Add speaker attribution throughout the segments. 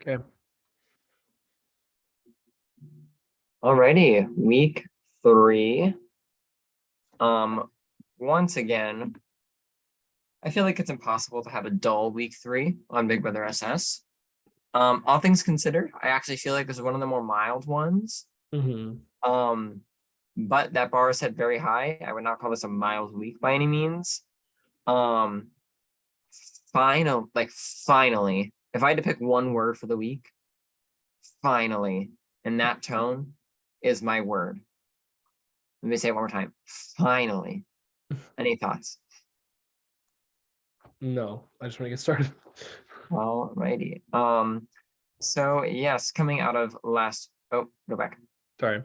Speaker 1: Okay.
Speaker 2: Alrighty, week 3. Once again, I feel like it's impossible to have a dull week 3 on Big Brother SS. All things considered, I actually feel like this is one of the more mild ones.
Speaker 1: Mm-hmm.
Speaker 2: But that bar is set very high. I would not call this a mild week by any means. Um, finally, if I had to pick one word for the week, finally, and that tone is my word. Let me say it one more time. Finally. Any thoughts?
Speaker 1: No, I just want to get started.
Speaker 2: Alrighty. So yes, coming out of last go back.
Speaker 1: Sorry.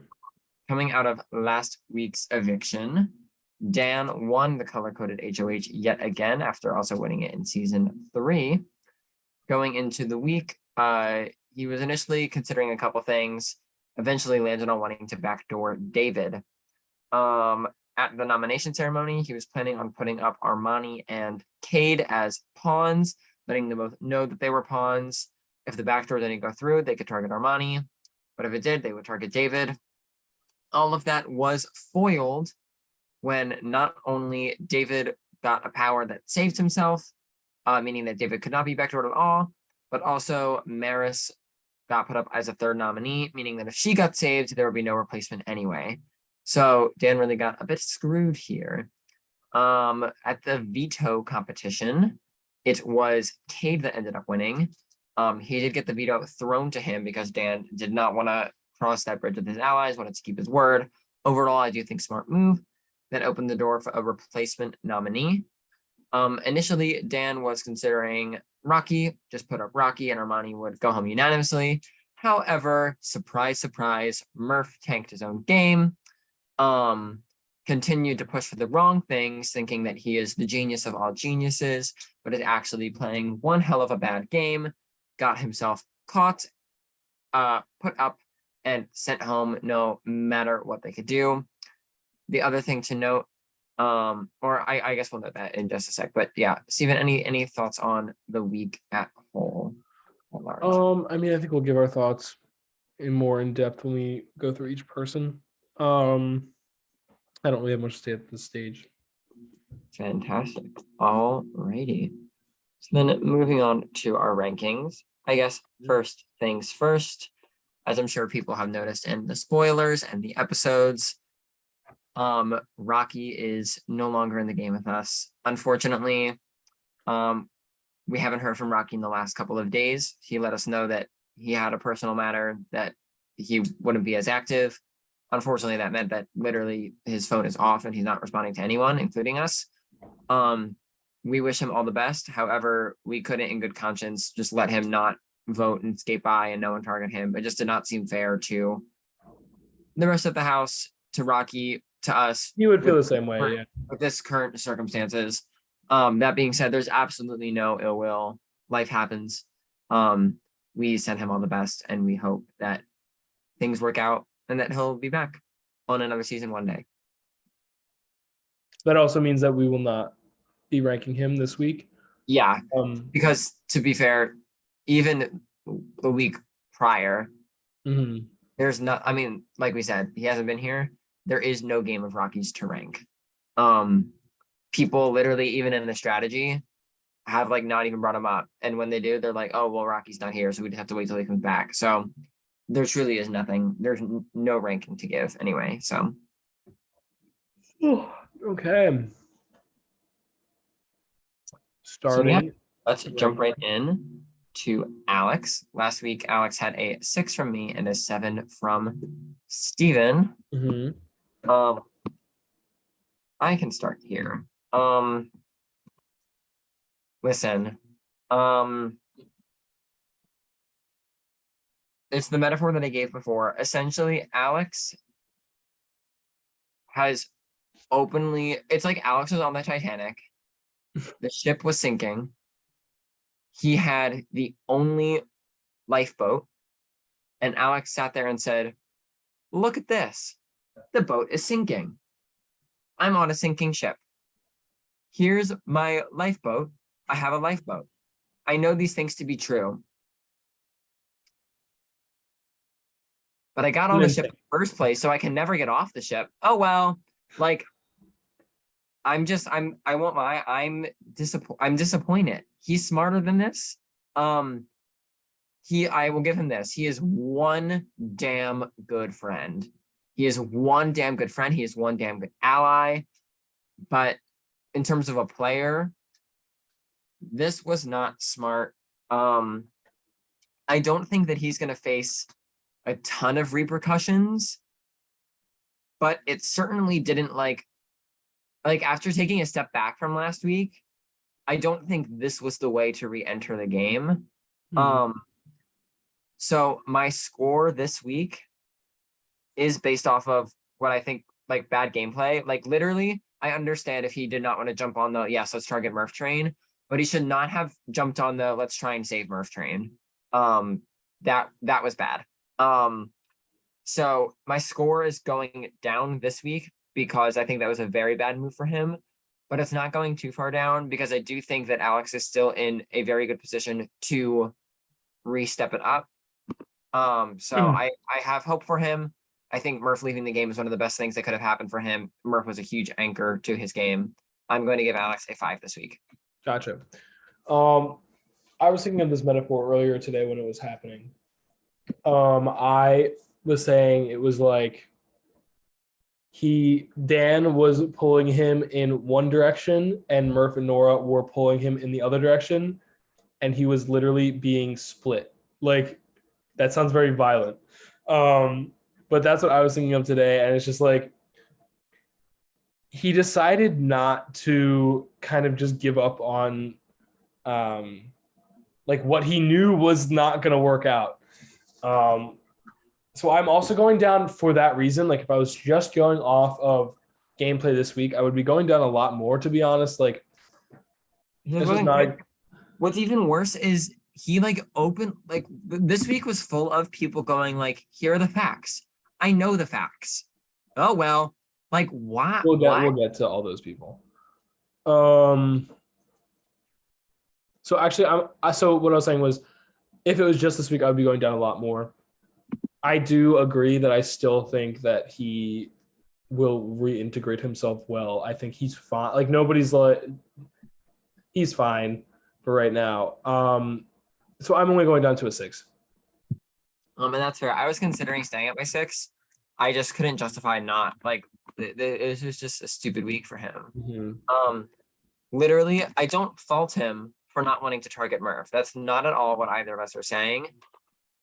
Speaker 2: Coming out of last week's eviction, Dan won the color-coded HOH yet again after also winning it in season 3. Going into the week, he was initially considering a couple things, eventually landed on wanting to backdoor David. At the nomination ceremony, he was planning on putting up Armani and Cade as pawns, letting them both know that they were pawns. If the backdoor didn't go through, they could target Armani, but if it did, they would target David. All of that was foiled when not only David got a power that saved himself, meaning that David could not be backdoored at all, but also Maris got put up as a third nominee, meaning that if she got saved, there would be no replacement anyway. So Dan really got a bit screwed here. At the veto competition, it was Cade that ended up winning. He did get the veto thrown to him because Dan did not want to cross that bridge with his allies, wanted to keep his word. Overall, I do think smart move that opened the door for a replacement nominee. Initially, Dan was considering Rocky, just put up Rocky and Armani would go home unanimously. However, surprise, surprise, Murph tanked his own game. Continued to push for the wrong things, thinking that he is the genius of all geniuses, but is actually playing one hell of a bad game, got himself caught, put up, and sent home no matter what they could do. The other thing to note, or I guess we'll note that in just a sec, but yeah, Steven, any thoughts on the week at whole at large?
Speaker 1: I mean, I think we'll give our thoughts in depth when we go through each person. I don't really have much to say at this stage.
Speaker 2: Fantastic. Alrighty. So then moving on to our rankings, I guess first things first, as I'm sure people have noticed in the spoilers and the episodes, Rocky is no longer in the game with us. Unfortunately, we haven't heard from Rocky in the last couple of days. He let us know that he had a personal matter that he wouldn't be as active. Unfortunately, that meant that literally his phone is off and he's not responding to anyone, including us. We wish him all the best. However, we couldn't in good conscience just let him not vote and skate by and no one target him. It just did not seem fair to the rest of the house, to Rocky, to us.
Speaker 1: You would feel the same way, yeah.
Speaker 2: With this current circumstances. That being said, there's absolutely no ill will. Life happens. We send him all the best and we hope that things work out and that he'll be back on another season one day.
Speaker 1: That also means that we will not be ranking him this week.
Speaker 2: Yeah, because to be fair, even the week prior, there's not, I mean, like we said, he hasn't been here. There is no game of Rockies to rank. People literally, even in the strategy, have like not even brought him up. And when they do, they're like, oh, well, Rocky's not here, so we'd have to wait till he comes back. So there truly is nothing. There's no ranking to give anyway. So
Speaker 1: okay. Starting.
Speaker 2: So yeah, let's jump right in to Alex. Last week, Alex had a 6 from me and a 7 from Steven. I can start here. Listen, it's the metaphor that I gave before. Essentially, Alex has openly, it's like Alex was on the Titanic. The ship was sinking. He had the only lifeboat. And Alex sat there and said, look at this. The boat is sinking. I'm on a sinking ship. Here's my lifeboat. I have a lifeboat. I know these things to be true. but I got on the ship in the first place, so I can never get off the ship. Oh well, like I won't lie, I'm disappointed. He's smarter than this. I will give him this. He is one damn good friend. He is one damn good friend. He is one damn good ally. But in terms of a player, this was not smart. I don't think that he's going to face a ton of repercussions, but it certainly didn't like after taking a step back from last week, I don't think this was the way to re-enter the game. So my score this week is based off of what I think like bad gameplay. Like literally, I understand if he did not want to jump on the yes, let's target Murph train, but he should not have jumped on the let's try and save Murph train. That was bad. So my score is going down this week because I think that was a very bad move for him, but it's not going too far down because I do think that Alex is still in a very good position to re-step it up. So I have hope for him. I think Murph leaving the game is one of the best things that could have happened for him. Murph was a huge anchor to his game. I'm going to give Alex a 5 this week.
Speaker 1: Gotcha. I was thinking of this metaphor earlier today when it was happening. I was saying it was like Dan was pulling him in one direction and Murph and Nora were pulling him in the other direction, and he was literally being split. Like, that sounds very violent. But that's what I was thinking of today, and it's just like he decided not to kind of just give up on like what he knew was not going to work out. So I'm also going down for that reason. Like if I was just going off of gameplay this week, I would be going down a lot more, to be honest. Like this was not.
Speaker 2: What's even worse is he like opened like this week was full of people going like, here are the facts. I know the facts. Oh well, like why?
Speaker 1: We'll get to all those people. So actually, so what I was saying was, if it was just this week, I would be going down a lot more. I do agree that I still think that he will reintegrate himself well. I think he's fine. Like nobody's like, he's fine for right now. So I'm only going down to a 6.
Speaker 2: And that's fair. I was considering staying at my 6. I just couldn't justify not like it was just a stupid week for him.
Speaker 1: Mm-hmm.
Speaker 2: Literally, I don't fault him for not wanting to target Murph. That's not at all what either of us are saying.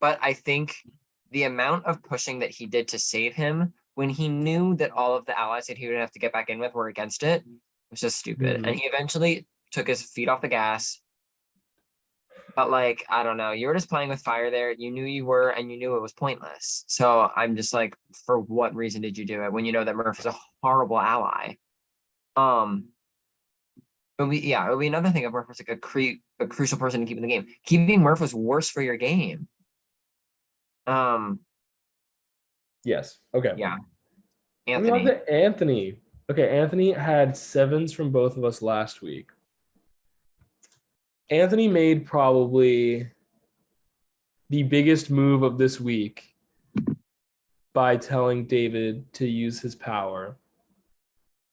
Speaker 2: But I think the amount of pushing that he did to save him when he knew that all of the allies that he would have to get back in with were against it was just stupid.
Speaker 1: Mm-hmm.
Speaker 2: And he eventually took his feet off the gas. But like, I don't know, you were just playing with fire there. You knew you were, and you knew it was pointless. So I'm just like, for what reason did you do it when you know that Murph is a horrible ally? It would be another thing if Murph was like a crucial person to keep in the game. Keeping Murph was worse for your game.
Speaker 1: Yes. Okay.
Speaker 2: Yeah.
Speaker 1: Moving on to Anthony. Okay, Anthony had 7s from both of us last week. Anthony made probably the biggest move of this week by telling David to use his power,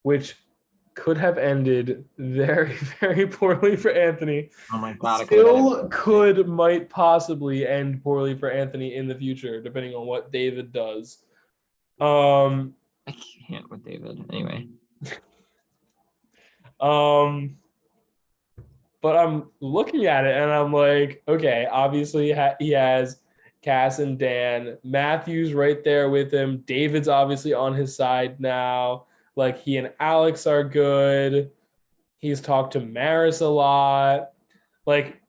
Speaker 1: which could have ended very, very poorly for Anthony.
Speaker 2: Oh my God.
Speaker 1: Might possibly end poorly for Anthony in the future, depending on what David does.
Speaker 2: I can't with David. Anyway.
Speaker 1: But I'm looking at it and I'm like, okay, obviously he has Cass and Dan. Matthew's right there with him. David's obviously on his side now. Like he and Alex are good. He's talked to Maris a lot. Like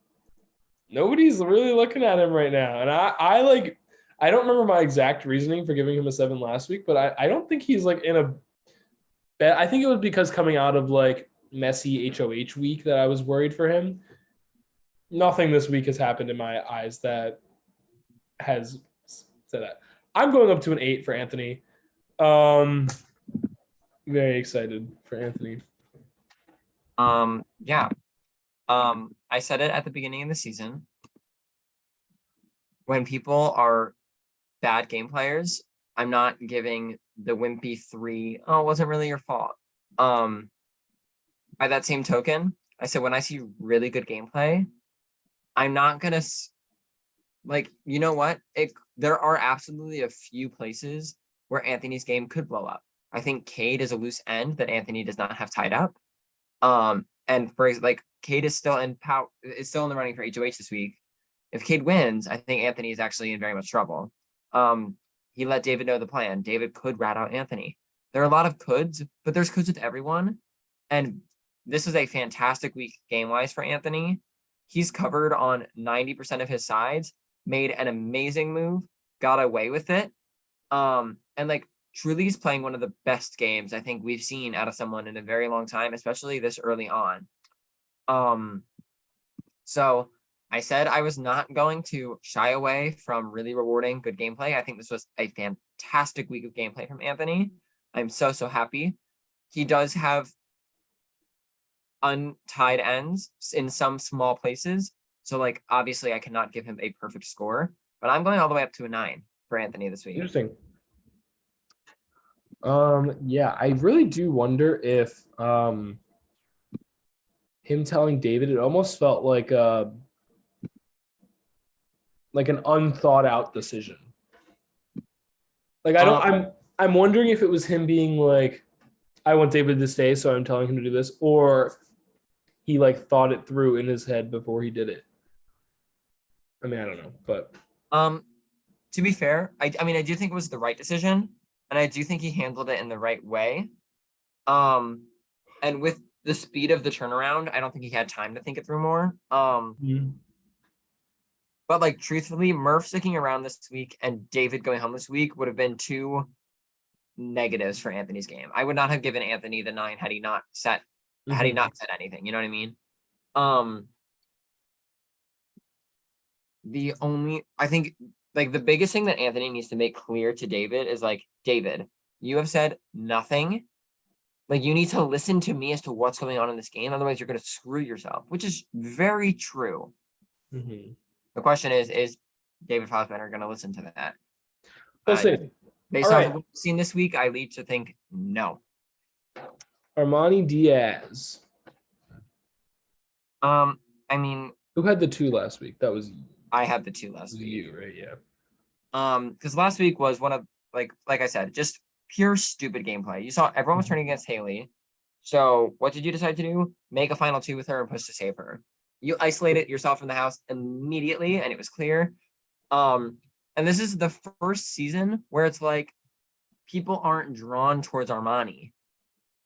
Speaker 1: nobody's really looking at him right now. And I don't remember my exact reasoning for giving him a 7 last week, but I don't think he's like in a bad. I think it was because coming out of like messy HOH week that I was worried for him. Nothing this week has happened in my eyes that has said that. I'm going up to an 8 for Anthony. Very excited for Anthony.
Speaker 2: Yeah. I said it at the beginning of the season. When people are bad game players, I'm not giving the wimpy 3. Oh, it wasn't really your fault. By that same token, I said when I see really good gameplay, I'm not gonna like, you know what? There are absolutely a few places where Anthony's game could blow up. I think Cade is a loose end that Anthony does not have tied up. And for like Cade is still in the running for HOH this week. If Cade wins, I think Anthony is actually in very much trouble. He let David know the plan. David could rat out Anthony. There are a lot of coulds, but there's coulds with everyone. And this is a fantastic week game-wise for Anthony. He's covered on 90% of his sides, made an amazing move, got away with it. And like truly is playing one of the best games I think we've seen out of someone in a very long time, especially this early on. So I said I was not going to shy away from really rewarding good gameplay. I think this was a fantastic week of gameplay from Anthony. I'm so happy. He does have untied ends in some small places. So like, obviously I cannot give him a perfect score, but I'm going all the way up to a 9 for Anthony this week.
Speaker 1: Interesting. Yeah, I really do wonder if him telling David, it almost felt like an unthought out decision. Like I'm wondering if it was him being like, I want David to stay, so I'm telling him to do this, or he like thought it through in his head before he did it. I mean, I don't know, but
Speaker 2: to be fair, I mean I do think it was the right decision, and I do think he handled it in the right way. And with the speed of the turnaround, I don't think he had time to think it through more. But like truthfully, Murph sticking around this week and David going home this week would have been 2 negatives for Anthony's game. I would not have given Anthony the 9 had he not said anything. You know what I mean? I think like the biggest thing that Anthony needs to make clear to David is like, David, you have said nothing. Like you need to listen to me as to what's going on in this game. Otherwise you're going to screw yourself, which is very true. The question is David Fassbender going to listen to that?
Speaker 1: We'll see.
Speaker 2: Based on what we've seen this week, I lead to think no.
Speaker 1: Armani Diaz.
Speaker 2: I mean,
Speaker 1: who had the 2 last week? That was
Speaker 2: I had the 2 last week.
Speaker 1: You, right? Yeah.
Speaker 2: Because last week was one of like I said, just pure stupid gameplay. You saw everyone was turning against Haley. So what did you decide to do? Make a final 2 with her and push to save her. You isolated yourself from the house immediately, and it was clear. And this is the first season where it's like people aren't drawn towards Armani.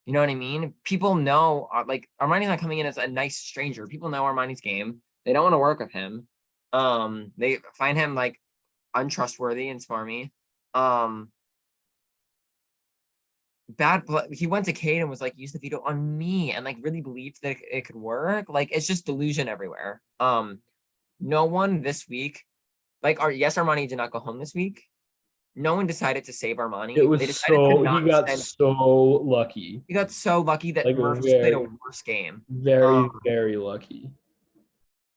Speaker 2: You know what I mean? People know, like Armani's not coming in as a nice stranger. People know Armani's game. They don't want to work with him. They find him like untrustworthy and smarmy. He went to Cade and was like, use the veto on me, and like really believed that it could work. Like it's just delusion everywhere. No one this week, like Armani did not go home this week. No one decided to save Armani.
Speaker 1: He got so lucky.
Speaker 2: He got so lucky that Murph just played a worse game.
Speaker 1: Very lucky.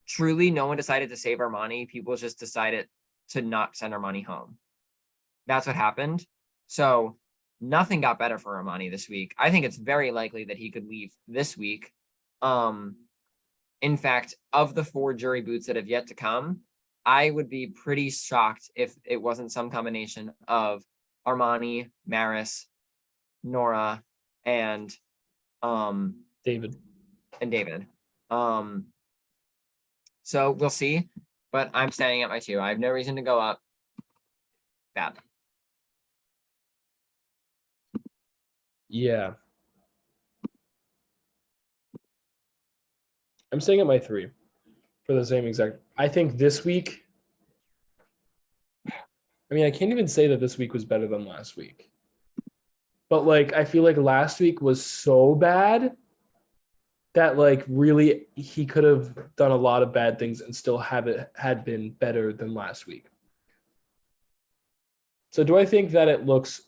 Speaker 2: Truly, no one decided to save Armani. People just decided to not send Armani home. That's what happened. So nothing got better for Armani this week. I think it's very likely that he could leave this week. In fact, of the 4 jury boots that have yet to come, I would be pretty shocked if it wasn't some combination of Armani, Maris, Nora, and
Speaker 1: David.
Speaker 2: So we'll see, but I'm standing at my 2. I have no reason to go up. Bad.
Speaker 1: Yeah. I'm staying at my 3 for the same exact. I think this week, I mean, I can't even say that this week was better than last week. But like, I feel like last week was so bad that like really he could have done a lot of bad things and still had been better than last week. So do I think that it looks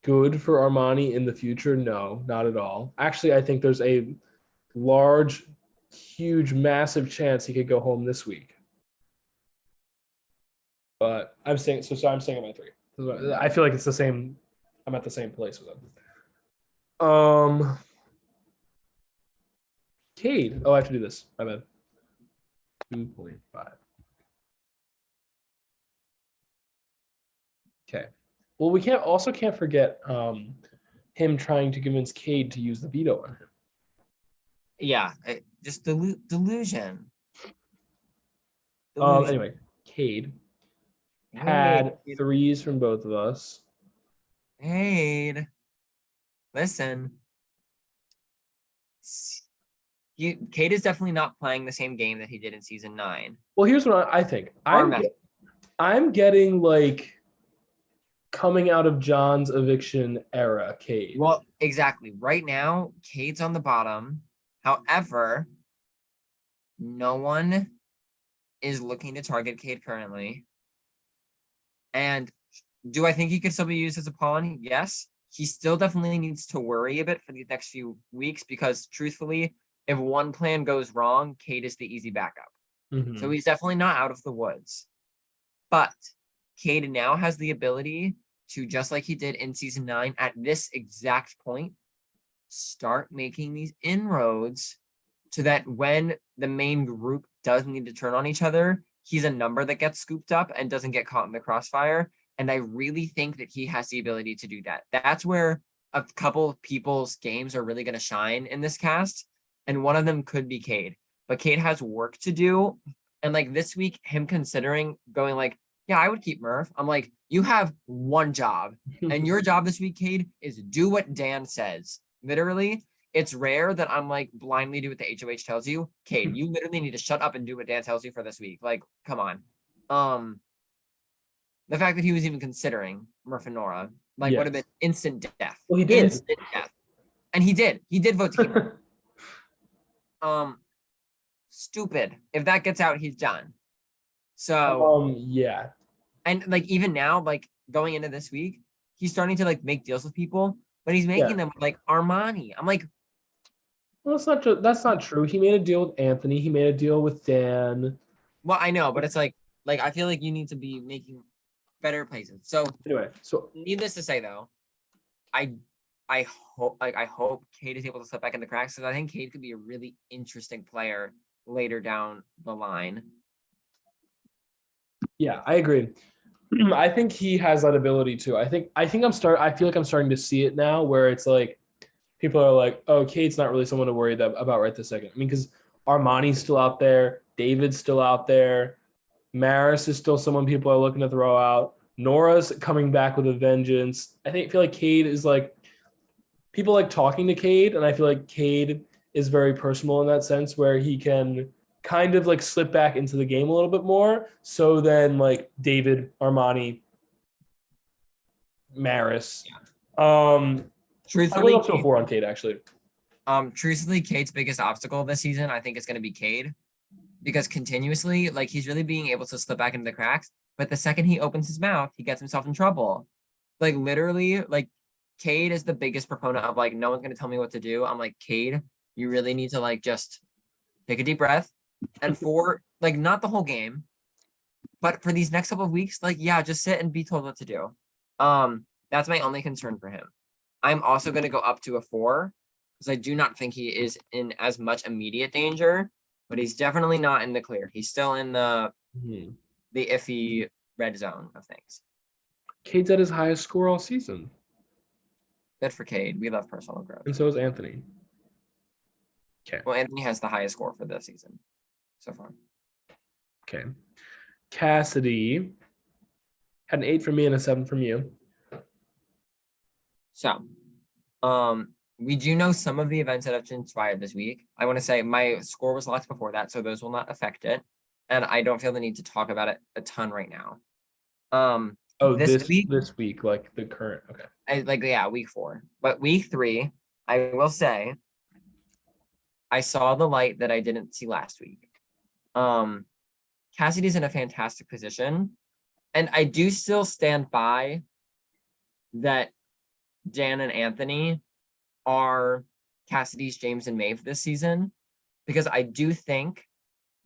Speaker 1: good for Armani in the future? No, not at all. Actually, I think there's a large, huge, massive chance he could go home this week. but I'm saying so I'm saying my 3. I feel like it's the same. I'm at the same place with them. Cade. Oh, I have to do this. My bad. 2.5. Okay. Well, we can't forget him trying to convince Cade to use the veto on him.
Speaker 2: Yeah, just delusion.
Speaker 1: Anyway, Cade had
Speaker 2: Wait,
Speaker 1: 3s from both of us.
Speaker 2: Cade, listen. Cade is definitely not playing the same game that he did in season 9.
Speaker 1: Well, here's what I think.
Speaker 2: Far
Speaker 1: I'm getting like coming out of John's eviction era, Cade.
Speaker 2: Well, exactly. Right now, Cade's on the bottom. However, no one is looking to target Cade currently. And do I think he could still be used as a pawn? Yes. He still definitely needs to worry a bit for the next few weeks because, truthfully, if one plan goes wrong, Cade is the easy backup.
Speaker 1: Mm-hmm.
Speaker 2: So he's definitely not out of the woods. But Cade now has the ability to, just like he did in season 9, at this exact point, start making these inroads so that when the main group does need to turn on each other, he's a number that gets scooped up and doesn't get caught in the crossfire. And I really think that he has the ability to do that. That's where a couple of people's games are really going to shine in this cast. And one of them could be Cade. But Cade has work to do. And like this week, him considering going like, yeah, I would keep Murph. I'm like, you have one job. And your job this week, Cade, is do what Dan says. Literally, it's rare that I'm like blindly do what the HOH tells you. Cade, you literally need to shut up and do what Dan tells you for this week. Like, come on. The fact that he was even considering Murph and Nora, like, would have been instant death.
Speaker 1: Well, he did.
Speaker 2: Instant death. And he did. He did vote to keep him. Stupid. If that gets out, he's done. So
Speaker 1: yeah.
Speaker 2: And like even now, like going into this week, he's starting to like make deals with people, but he's making them with, like Armani. I'm like,
Speaker 1: well, that's not true. He made a deal with Anthony. He made a deal with Dan.
Speaker 2: well, I know, but it's like I feel like you need to be making better places. So
Speaker 1: anyway,
Speaker 2: needless to say though, I hope Cade is able to slip back in the cracks because I think Cade could be a really interesting player later down the line.
Speaker 1: Yeah, I agree. I think he has that ability too. I feel like I'm starting to see it now where it's like people are like, oh, Cade's not really someone to worry about right this second. I mean, because Armani's still out there, David's still out there, Maris is still someone people are looking to throw out. Nora's coming back with a vengeance. Feel like Cade is like people like talking to Cade, and I feel like Cade is very personal in that sense where he can kind of like slip back into the game a little bit more. So then like David, Armani, Maris.
Speaker 2: Truthfully,
Speaker 1: I went up to a 4 on Cade actually.
Speaker 2: Truthfully, Cade's biggest obstacle this season, I think, is going to be Cade, because continuously, like he's really being able to slip back into the cracks. But the second he opens his mouth, he gets himself in trouble. Like literally, like Cade is the biggest proponent of like no one's going to tell me what to do. I'm like, Cade, you really need to like just take a deep breath, and for like not the whole game, but for these next couple of weeks, like yeah, just sit and be told what to do. That's my only concern for him. I'm also going to go up to a 4 because I do not think he is in as much immediate danger, but he's definitely not in the clear. He's still in the iffy red zone of things.
Speaker 1: Cade's at his highest score all season.
Speaker 2: Good for Cade. We love personal growth.
Speaker 1: And so is Anthony. Okay.
Speaker 2: Well, Anthony has the highest score for this season so far.
Speaker 1: Okay. Cassidy had an 8 from me and a 7 from you.
Speaker 2: So, we do know some of the events that have transpired this week. I want to say my score was locked before that, so those will not affect it. And I don't feel the need to talk about it a ton right now.
Speaker 1: This week, like the current. Okay.
Speaker 2: Week 4. But week 3, I will say, I saw the light that I didn't see last week. Cassidy's in a fantastic position. And I do still stand by that Dan and Anthony are Cassidy's James and Maeve this season, because I do think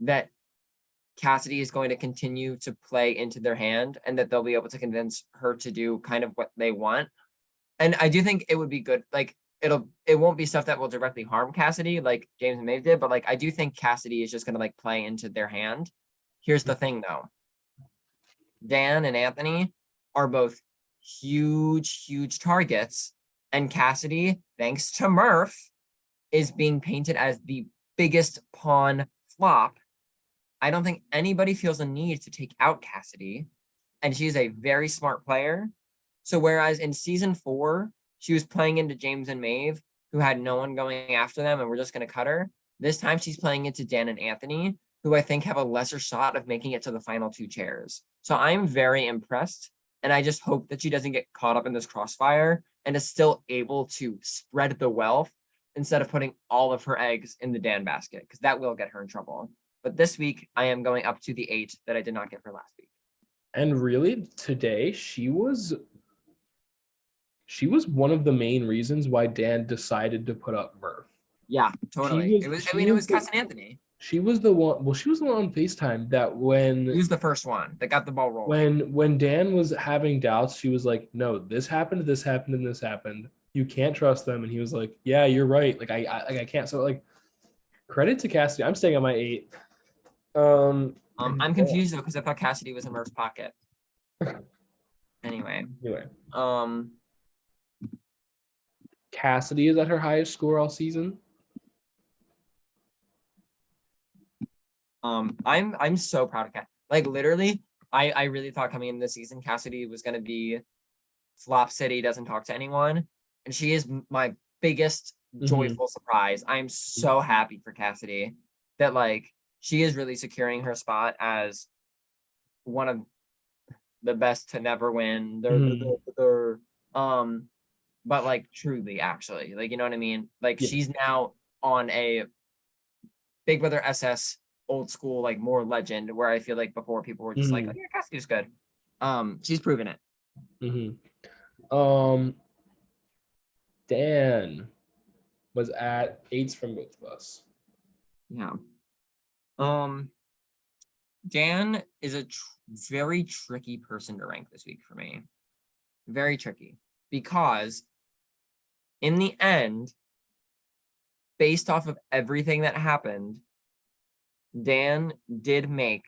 Speaker 2: that Cassidy is going to continue to play into their hand and that they'll be able to convince her to do kind of what they want. And I do think it would be good. Like it won't be stuff that will directly harm Cassidy like James and Maeve did, but like I do think Cassidy is just gonna like play into their hand. Here's the thing though. Dan and Anthony are both huge targets, and Cassidy, thanks to Murph, is being painted as the biggest pawn flop. I don't think anybody feels a need to take out Cassidy, and she's a very smart player. So whereas in season 4, she was playing into James and Maeve, who had no one going after them and we're just going to cut her, this time she's playing into Dan and Anthony, who I think have a lesser shot of making it to the final 2 chairs. So I'm very impressed, and I just hope that she doesn't get caught up in this crossfire and is still able to spread the wealth instead of putting all of her eggs in the Dan basket, because that will get her in trouble. But this week, I am going up to the 8 that I did not get for last week.
Speaker 1: And really, today, she was one of the main reasons why Dan decided to put up Murph.
Speaker 2: Yeah, totally. It was Cass and Anthony.
Speaker 1: She was the one. Well, she was the one on FaceTime that when
Speaker 2: he was the first one that got the ball rolling.
Speaker 1: When Dan was having doubts, she was like, "No, this happened, and this happened. You can't trust them." And he was like, "Yeah, you're right. Like I can't." So like, credit to Cassidy. I'm staying on my 8.
Speaker 2: I'm confused though because I thought Cassidy was in Murph's pocket. Anyway.
Speaker 1: Cassidy is at her highest score all season.
Speaker 2: I'm so proud of Cassidy. Like literally, I really thought coming into the season Cassidy was gonna be flop city, doesn't talk to anyone, and she is my biggest joyful surprise. I'm so happy for Cassidy that like she is really securing her spot as one of the best to never win. But like truly, actually, like you know what I mean. Like she's now on a Big Brother SS old school, like more legend, where I feel like before people were just like, oh, yeah, Cassidy's good. She's proven it.
Speaker 1: Dan was at 8s from both of us.
Speaker 2: Yeah. Dan is a very tricky person to rank this week for me. Very tricky. Because in the end, based off of everything that happened, Dan did make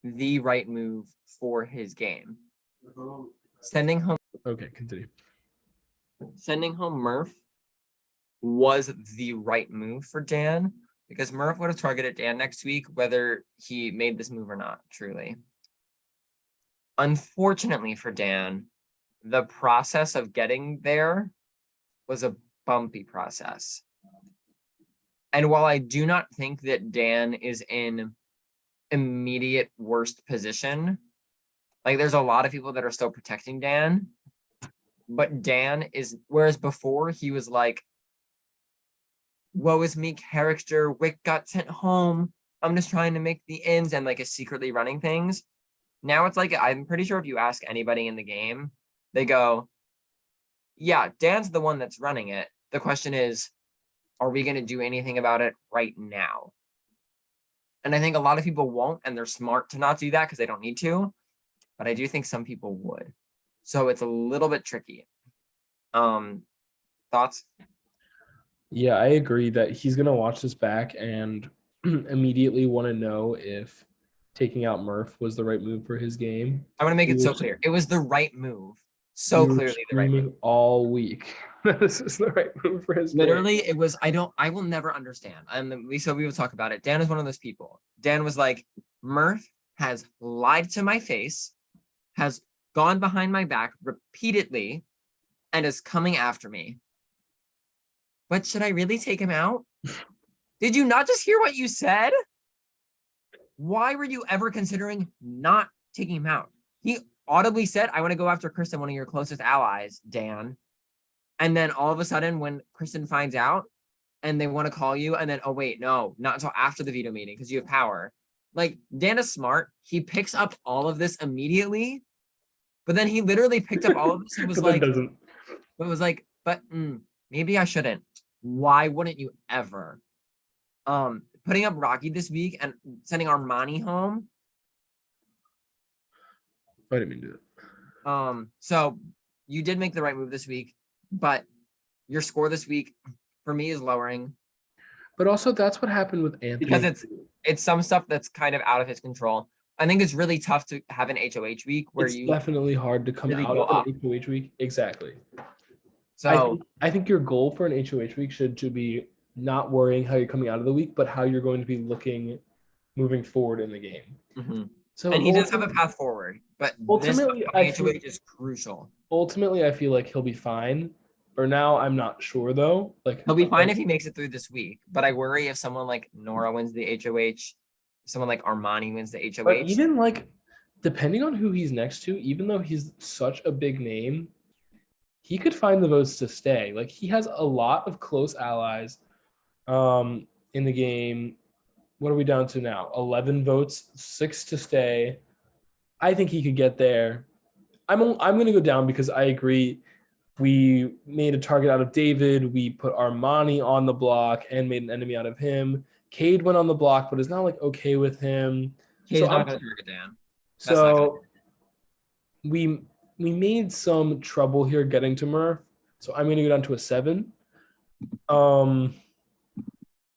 Speaker 2: the right move for his game. Sending home.
Speaker 1: Okay, continue.
Speaker 2: Sending home Murph was the right move for Dan, because Murph would have targeted Dan next week, whether he made this move or not, truly. Unfortunately for Dan, the process of getting there was a bumpy process. And while I do not think that Dan is in immediate worst position, like there's a lot of people that are still protecting Dan, but Dan is, whereas before he was like, woe is me character, Wick got sent home, I'm just trying to make the ends, and like is secretly running things. Now it's like, I'm pretty sure if you ask anybody in the game, they go, yeah, Dan's the one that's running it. The question is, are we going to do anything about it right now? And I think a lot of people won't, and they're smart to not do that because they don't need to. But I do think some people would. So it's a little bit tricky. Thoughts?
Speaker 1: Yeah, I agree that he's going to watch this back and immediately want to know if taking out Murph was the right move for his game.
Speaker 2: I want to make it so clear. It was the right move. So clearly the right move.
Speaker 1: All week. This is the right move for his
Speaker 2: Literally,
Speaker 1: game.
Speaker 2: it was, I will never understand. And we will talk about it. Dan is one of those people. Dan was like, Murph has lied to my face, has gone behind my back repeatedly, and is coming after me. But should I really take him out? Did you not just hear what you said? Why were you ever considering not taking him out? He audibly said, I want to go after Kristen, one of your closest allies, Dan. And then all of a sudden, when Kristen finds out and they want to call you, and then, oh, wait, no, not until after the veto meeting because you have power. Like, Dan is smart. He picks up all of this immediately. But then he literally picked up all of this and was like, maybe I shouldn't. Why wouldn't you ever? Putting up Rocky this week and sending Armani home
Speaker 1: I didn't mean to do that.
Speaker 2: So you did make the right move this week, but your score this week for me is lowering
Speaker 1: But also, that's what happened with
Speaker 2: because
Speaker 1: Anthony.
Speaker 2: it's some stuff that's kind of out of his control. I think it's really tough to have an HOH week where
Speaker 1: It's
Speaker 2: you
Speaker 1: definitely hard to come
Speaker 2: really
Speaker 1: out
Speaker 2: go
Speaker 1: of an
Speaker 2: up.
Speaker 1: HOH week. Exactly.
Speaker 2: So
Speaker 1: I think your goal for an HOH week should be not worrying how you're coming out of the week, but how you're going to be looking moving forward in the game. So
Speaker 2: and he does have a path forward, but this
Speaker 1: ultimately,
Speaker 2: HOH is crucial.
Speaker 1: I feel like he'll be fine. For now, I'm not sure though. Like
Speaker 2: He'll be fine if he makes it through this week, but I worry if someone like Nora wins the HOH, someone like Armani wins the HOH.
Speaker 1: But even like, depending on who he's next to, even though he's such a big name, he could find the votes to stay. Like he has a lot of close allies in the game. What are we down to now? 11 votes, 6 to stay. I think he could get there. I'm going to go down because I agree. We made a target out of David. We put Armani on the block and made an enemy out of him. Cade went on the block, but is not like okay with him.
Speaker 2: He's
Speaker 1: so
Speaker 2: not going to target Dan.
Speaker 1: So we made some trouble here getting to Murph. So I'm going to go down to a 7.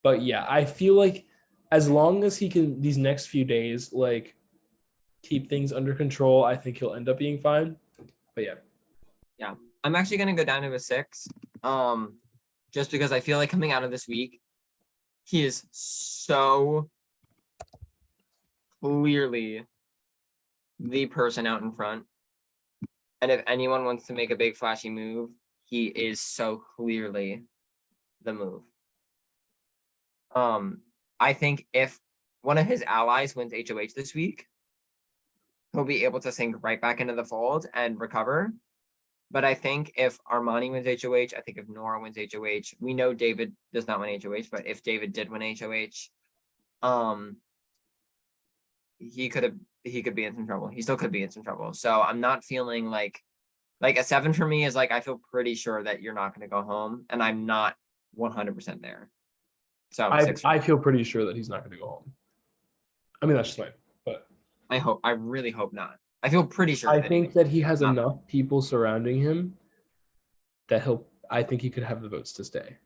Speaker 1: But yeah, I feel like as long as he can these next few days like keep things under control, I think he'll end up being fine. But yeah.
Speaker 2: Yeah. I'm actually going to go down to a 6. Just because I feel like coming out of this week, he is so clearly the person out in front. And if anyone wants to make a big flashy move, he is so clearly the move. I think if one of his allies wins HOH this week, he'll be able to sink right back into the fold and recover. But I think if Armani wins HOH, I think if Nora wins HOH, we know David does not win HOH, but if David did win HOH, he could be in some trouble. He still could be in some trouble. So I'm not feeling like a 7 for me is like, I feel pretty sure that you're not going to go home, and I'm not 100% there. So
Speaker 1: I feel pretty sure that he's not going to go home. I mean, that's just fine, but
Speaker 2: I really hope not. I feel pretty sure.
Speaker 1: I think that he has enough people surrounding him that I think he could have the votes to stay.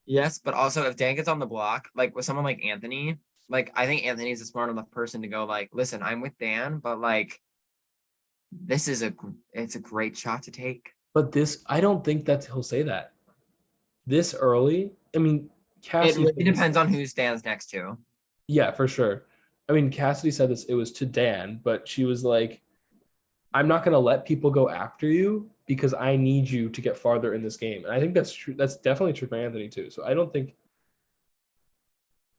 Speaker 2: Yes, but also if Dan gets on the block, like with someone like Anthony, like I think Anthony's a smart enough person to go like, listen, I'm with Dan, but like, it's a great shot to take.
Speaker 1: But I don't think that he'll say that this early. I mean, Cassidy.
Speaker 2: It really depends on who stands next to.
Speaker 1: Yeah, for sure. I mean, Cassidy said this, it was to Dan, but she was like, I'm not going to let people go after you because I need you to get farther in this game. And I think that's true. That's definitely true for Anthony too. So I don't think.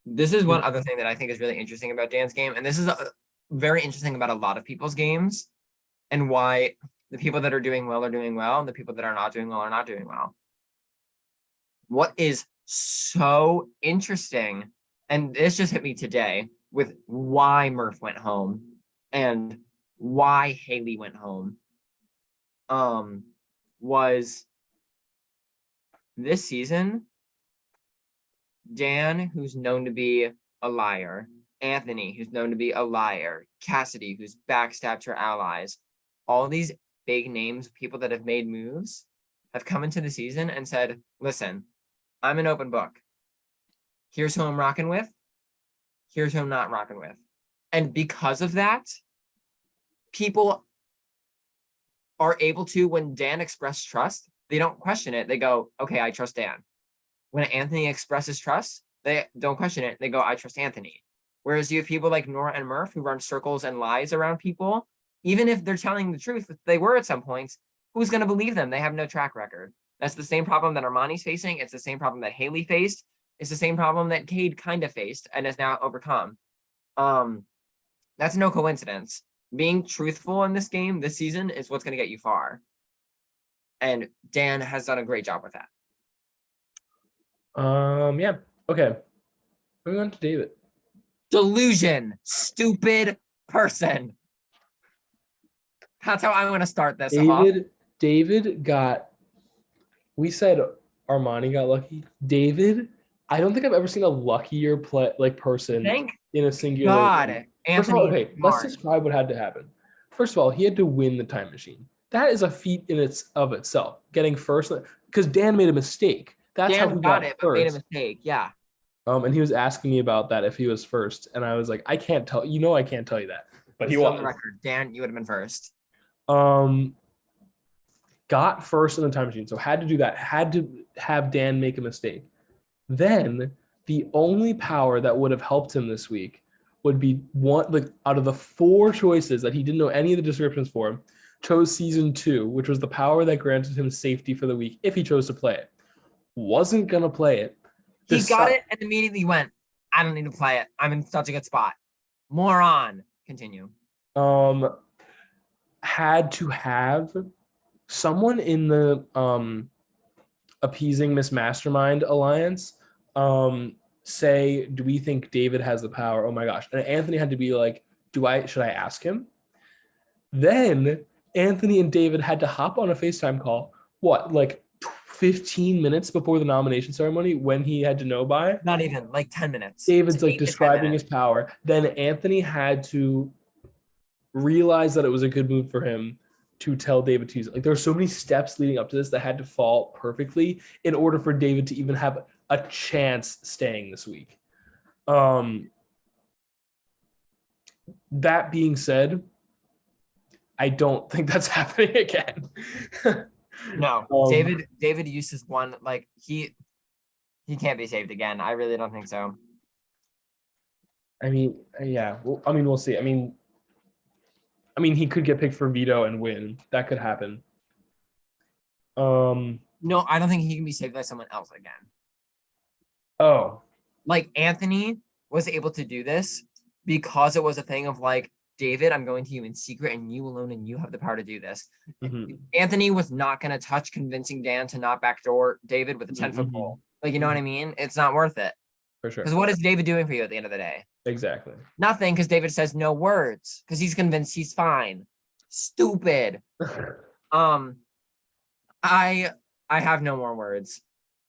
Speaker 2: This is one other thing that I think is really interesting about Dan's game. And this is very interesting about a lot of people's games and why the people that are doing well, and the people that are not doing well are not doing well. What is so interesting, and this just hit me today with why Murph went home and why Haley went home, was this season, Dan, who's known to be a liar, Anthony, who's known to be a liar, Cassidy, who's backstabbed her allies, all these big names, people that have made moves, have come into the season and said, listen, I'm an open book. Here's who I'm rocking with. Here's who I'm not rocking with. And because of that, people are able to, when Dan expresses trust, they don't question it. They go, okay, I trust Dan. When Anthony expresses trust, they don't question it. They go, I trust Anthony. Whereas you have people like Nora and Murph who run circles and lies around people, even if they're telling the truth, that they were at some points, who's going to believe them? They have no track record. That's the same problem that Armani's facing. It's the same problem that Haley faced. It's the same problem that Cade kind of faced and has now overcome. That's no coincidence. Being truthful in this game this season is what's going to get you far. And Dan has done a great job with that.
Speaker 1: Yeah. Okay. Moving on to David.
Speaker 2: Delusion. Stupid person. That's how I'm going to start this off.
Speaker 1: David got, we said Armani got lucky. David, I don't think I've ever seen a luckier person in a singular.
Speaker 2: God, Anthony.
Speaker 1: Okay, let's describe what had to happen. first of all, he had to win the time machine. That is a feat in itself. Getting first, because Dan made a mistake. That's how
Speaker 2: Dan
Speaker 1: he
Speaker 2: got
Speaker 1: got
Speaker 2: it, but made a
Speaker 1: first.
Speaker 2: mistake. Yeah.
Speaker 1: And he was asking me about that if he was first, and I was like, I can't tell. I can't tell you that, but
Speaker 2: This
Speaker 1: he
Speaker 2: is on the
Speaker 1: was.
Speaker 2: record. Dan, you would have been first.
Speaker 1: Got first in the time machine, so had to do that. Had to have Dan make a mistake. Then the only power that would have helped him this week would be one, like out of the 4 choices that he didn't know any of the descriptions for, chose season 2, which was the power that granted him safety for the week if he chose to play it. Wasn't gonna play it.
Speaker 2: He got it and immediately went, I don't need to play it. I'm in such a good spot. Moron. Continue.
Speaker 1: Had to have someone in the appeasing Miss Mastermind alliance say, do we think David has the power? Oh my gosh. And Anthony had to be like, should I ask him? Then Anthony and David had to hop on a FaceTime call. What, like 15 minutes before the nomination ceremony when he had to know by?
Speaker 2: Not even, like 10 minutes.
Speaker 1: David's like describing his power. Then Anthony had to realize that it was a good move for him to tell David to use it. Like there were so many steps leading up to this that had to fall perfectly in order for David to even have a chance staying this week. That being said, I don't think that's happening again.
Speaker 2: No, David uses one, like he can't be saved again. I really don't think so.
Speaker 1: I mean, yeah. Well, I mean, we'll see. I mean, he could get picked for veto and win. That could happen.
Speaker 2: No, I don't think he can be saved by someone else again.
Speaker 1: Oh.
Speaker 2: Like Anthony was able to do this because it was a thing of like, David, I'm going to you in secret and you alone and you have the power to do this. Mm-hmm. Anthony was not going to touch convincing Dan to not backdoor David with a 10-foot pole. Like, you know what I mean? It's not worth it.
Speaker 1: For sure.
Speaker 2: Because what is David doing for you at the end of the day?
Speaker 1: Exactly.
Speaker 2: Nothing, because David says no words because he's convinced he's fine. Stupid. I have no more words.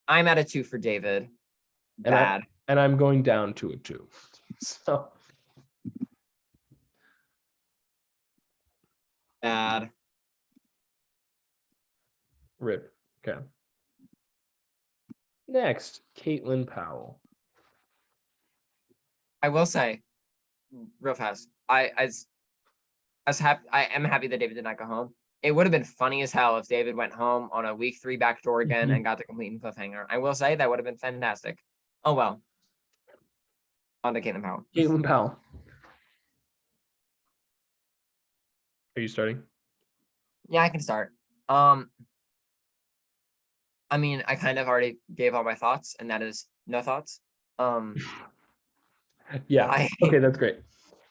Speaker 2: I'm at a 2 for David. Bad.
Speaker 1: And I'm going down to a 2. So
Speaker 2: bad.
Speaker 1: Rip. Okay. Next, Caitlin Powell.
Speaker 2: I will say, real fast, I am happy that David did not go home. It would have been funny as hell if David went home on a week 3 backdoor again and got the complete cliffhanger. I will say that would have been fantastic. Oh well. On to Caitlin Powell.
Speaker 1: Caitlin Powell. Are you starting?
Speaker 2: Yeah, I can start. I mean, I kind of already gave all my thoughts, and that is no thoughts.
Speaker 1: Yeah. Okay, that's great.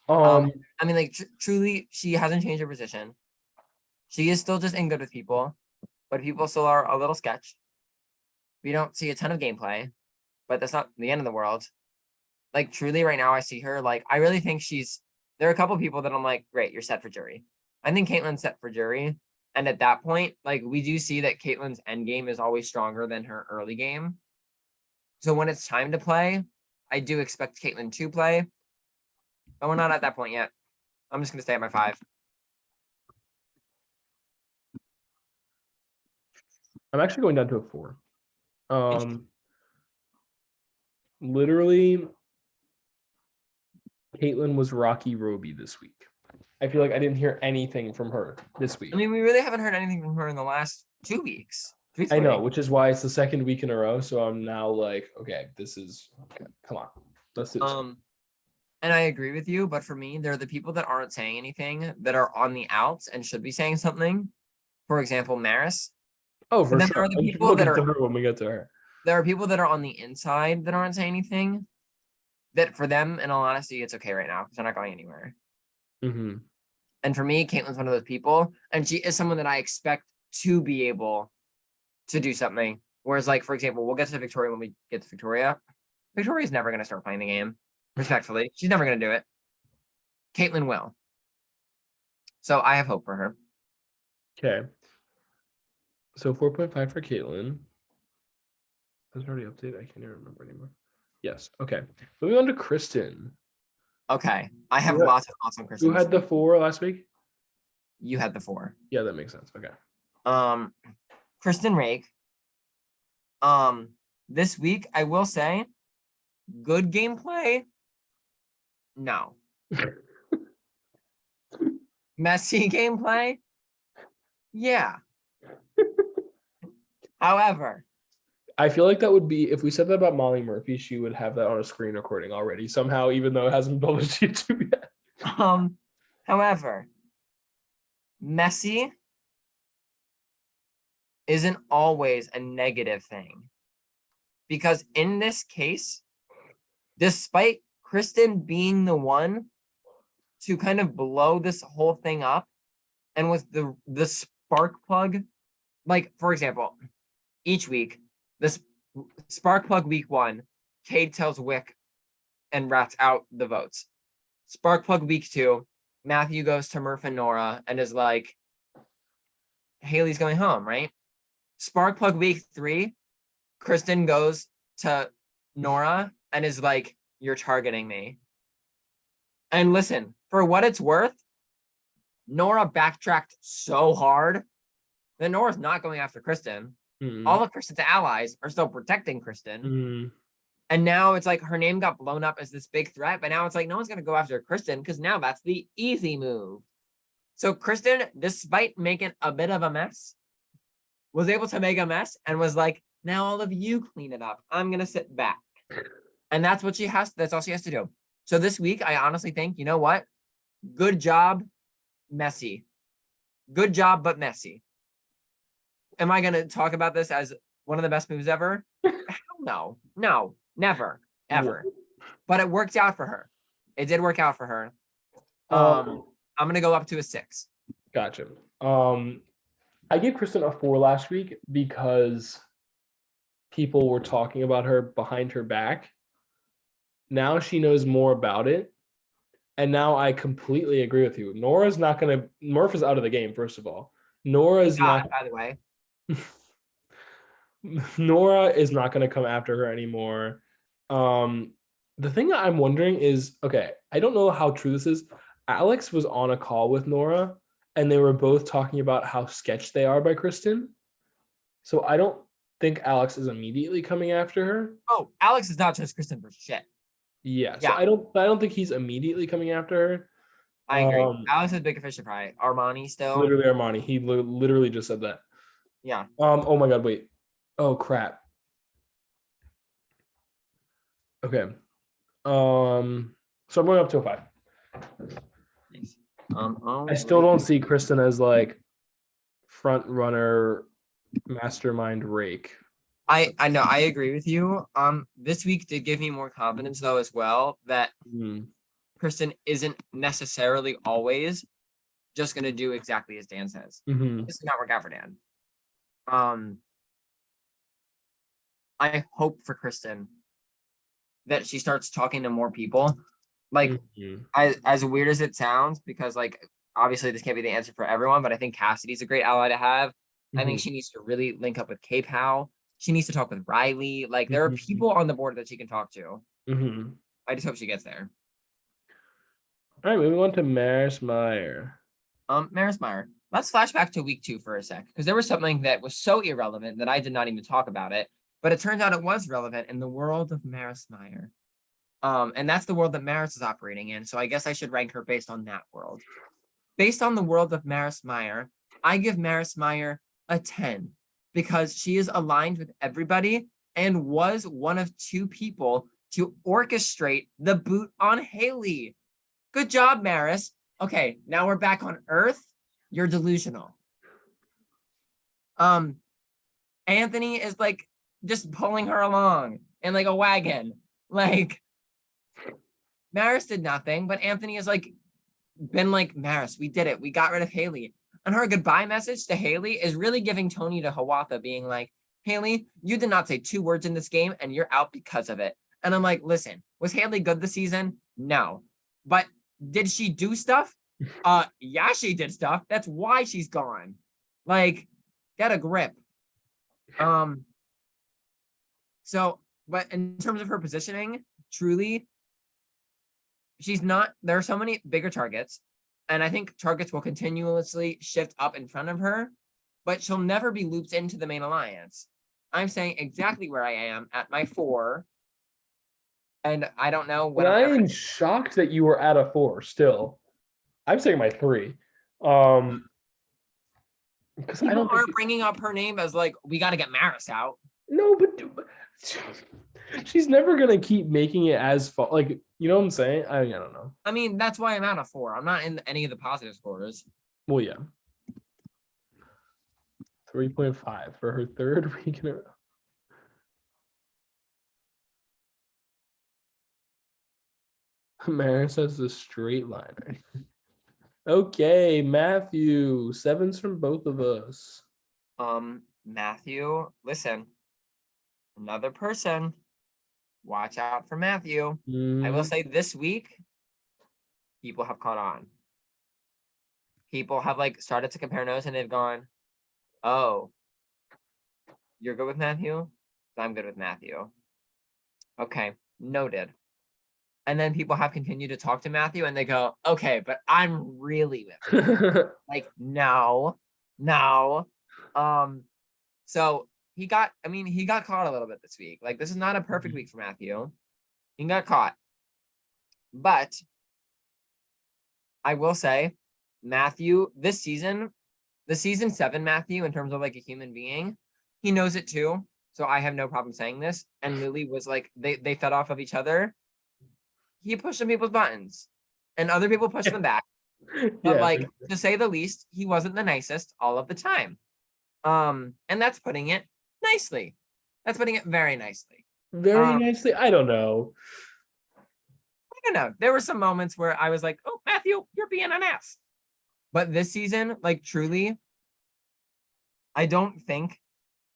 Speaker 2: I mean, like truly, she hasn't changed her position. She is still just in good with people, but people still are a little sketch. We don't see a ton of gameplay, but that's not the end of the world. Like truly, right now, I see her. Like I really think there are a couple people that I'm like, great, you're set for jury. I think Caitlin's set for jury. And at that point, like we do see that Caitlin's end game is always stronger than her early game. So when it's time to play, I do expect Caitlin to play, but we're not at that point yet. I'm just going to stay at my 5.
Speaker 1: I'm actually going down to a 4. Literally, Caitlin was Rocky Roby this week. I feel like I didn't hear anything from her this week.
Speaker 2: I mean, we really haven't heard anything from her in the last 2 weeks.
Speaker 1: I know, which is why it's the second week in a row. So I'm now like, okay, come on. Let's do this.
Speaker 2: And I agree with you, but for me, there are the people that aren't saying anything that are on the outs and should be saying something. For example, Maris.
Speaker 1: Oh, for sure.
Speaker 2: There are the people that are
Speaker 1: when we get to her.
Speaker 2: There are people that are on the inside that aren't saying anything. That for them, in all honesty, it's okay right now because they're not going anywhere.
Speaker 1: Mm-hmm.
Speaker 2: And for me, Caitlin's one of those people, and she is someone that I expect to be able to do something. Whereas, like, for example, we'll get to Victoria when we get to Victoria. Victoria's never going to start playing the game, respectfully. She's never going to do it. Caitlin will. So I have hope for her.
Speaker 1: Okay. So 4.5 for Caitlin. Was it already updated? I can't even remember anymore. Yes. Okay. Moving on to Kristen.
Speaker 2: Okay. I have lots of thoughts on Kristen.
Speaker 1: Who had the 4 last week?
Speaker 2: You had the 4.
Speaker 1: Yeah, that makes sense. Okay.
Speaker 2: Kristen Rake. This week I will say, good gameplay. No. Messy gameplay. Yeah. However,
Speaker 1: I feel like that would be if we said that about Molly Murphy, she would have that on a screen recording already somehow, even though it hasn't been published to YouTube yet.
Speaker 2: however, messy isn't always a negative thing. Because in this case, despite Kristen being the one to kind of blow this whole thing up, and with the spark plug, like for example, each week, this spark plug week 1, Cade tells Wick and rats out the votes. Spark plug week 2, Matthew goes to Murph and Nora and is like, Haley's going home, right? Spark plug week 3, Kristen goes to Nora and is like, you're targeting me. And listen, for what it's worth, Nora backtracked so hard that Nora's not going after Kristen. All of Kristen's allies are still protecting Kristen. And now it's like her name got blown up as this big threat, but now it's like no one's going to go after Kristen because now that's the easy move. So Kristen, despite making a bit of a mess, was able to make a mess and was like, now all of you clean it up. I'm going to sit back. And that's what she has. That's all she has to do. So this week, I honestly think, you know what? Good job, messy. Good job, but messy. Am I going to talk about this as one of the best moves ever? No, never, ever. But it worked out for her. It did work out for her. I'm going to go up to a 6.
Speaker 1: Gotcha. I gave Kristen a 4 last week because people were talking about her behind her back. Now she knows more about it. And now I completely agree with you. Nora's not going to, Murph is out of the game, first of all. Nora's not,
Speaker 2: by the way.
Speaker 1: Nora is not going to come after her anymore. The thing that I'm wondering is, okay, I don't know how true this is. Alex was on a call with Nora and they were both talking about how sketched they are by Kristen. So I don't think Alex is immediately coming after her.
Speaker 2: Oh, Alex is not just Kristen for shit.
Speaker 1: Yeah. So I don't think he's immediately coming after her.
Speaker 2: I agree. Alex is bigger fish to fry. Armani still.
Speaker 1: Literally Armani. He literally just said that.
Speaker 2: Yeah.
Speaker 1: Oh my God, wait. Oh crap. Okay. So I'm going up to a 5.
Speaker 2: Nice.
Speaker 1: I still don't see Kristen as like front runner mastermind rake.
Speaker 2: I know, I agree with you. This week did give me more confidence though as well that Kristen isn't necessarily always just gonna do exactly as Dan says. This did not work out for Dan. I hope for Kristen that she starts talking to more people. Like as weird as it sounds, because like obviously this can't be the answer for everyone, but I think Cassidy's a great ally to have. I think she needs to really link up with K-Pow. She needs to talk with Riley. Like there are people on the board that she can talk to. I just hope she gets there.
Speaker 1: All right, moving on to Maris Meyer.
Speaker 2: Maris Meyer. Let's flash back to week 2 for a sec, because there was something that was so irrelevant that I did not even talk about it, but it turns out it was relevant in the world of Maris Meyer. And that's the world that Maris is operating in. So I guess I should rank her based on that world. Based on the world of Maris Meyer, I give Maris Meyer a 10 because she is aligned with everybody and was one of 2 people to orchestrate the boot on Haley. Good job, Maris. Okay, now we're back on Earth. You're delusional. Anthony is like just pulling her along in like a wagon. Like Maris did nothing, but Anthony is like been like, Maris, we did it. We got rid of Haley. And her goodbye message to Haley is really giving Tony to Hawatha, being like, Haley, you did not say 2 words in this game and you're out because of it. And I'm like, listen, was Haley good this season? No. But did she do stuff? Yeah, she did stuff. That's why she's gone. Like, get a grip. So, but in terms of her positioning, truly, she's not, there are so many bigger targets. And I think targets will continuously shift up in front of her, but she'll never be looped into the main alliance. I'm saying exactly where I am at my 4. And I don't know when
Speaker 1: And
Speaker 2: I'm
Speaker 1: I
Speaker 2: ever.
Speaker 1: am shocked that you were at a 4 still. I'm saying my 3. Because I
Speaker 2: People
Speaker 1: don't think
Speaker 2: aren't bringing up her name as like, we got to get Maris out.
Speaker 1: no, but she's never gonna keep making it as far. Like, you know what I'm saying? I don't know.
Speaker 2: I mean, that's why I'm at a 4. I'm not in any of the positive scores.
Speaker 1: Well, yeah, 3.5 for her third week in a row. Maris has a straight liner. Okay, Matthew, 7s from both of us.
Speaker 2: Matthew, listen, another person. Watch out for Matthew. I will say this week, people have caught on. People have like started to compare notes and they've gone, oh, you're good with Matthew? I'm good with Matthew. Okay, noted. And then people have continued to talk to Matthew and they go, okay, but I'm really with you. Like, no. So he got caught a little bit this week. Like, this is not a perfect week for Matthew. He got caught. But I will say, Matthew, this season, the season 7 Matthew, in terms of like a human being, he knows it too. So I have no problem saying this. And Lily was like, they fed off of each other. He pushed some people's buttons and other people pushed them back. But
Speaker 1: Yeah,
Speaker 2: like, to say the least, he wasn't the nicest all of the time. And that's putting it nicely. That's putting it very nicely.
Speaker 1: very nicely. I don't know.
Speaker 2: I don't know. There were some moments where I was like, oh, Matthew, you're being an ass. But this season, like truly, I don't think.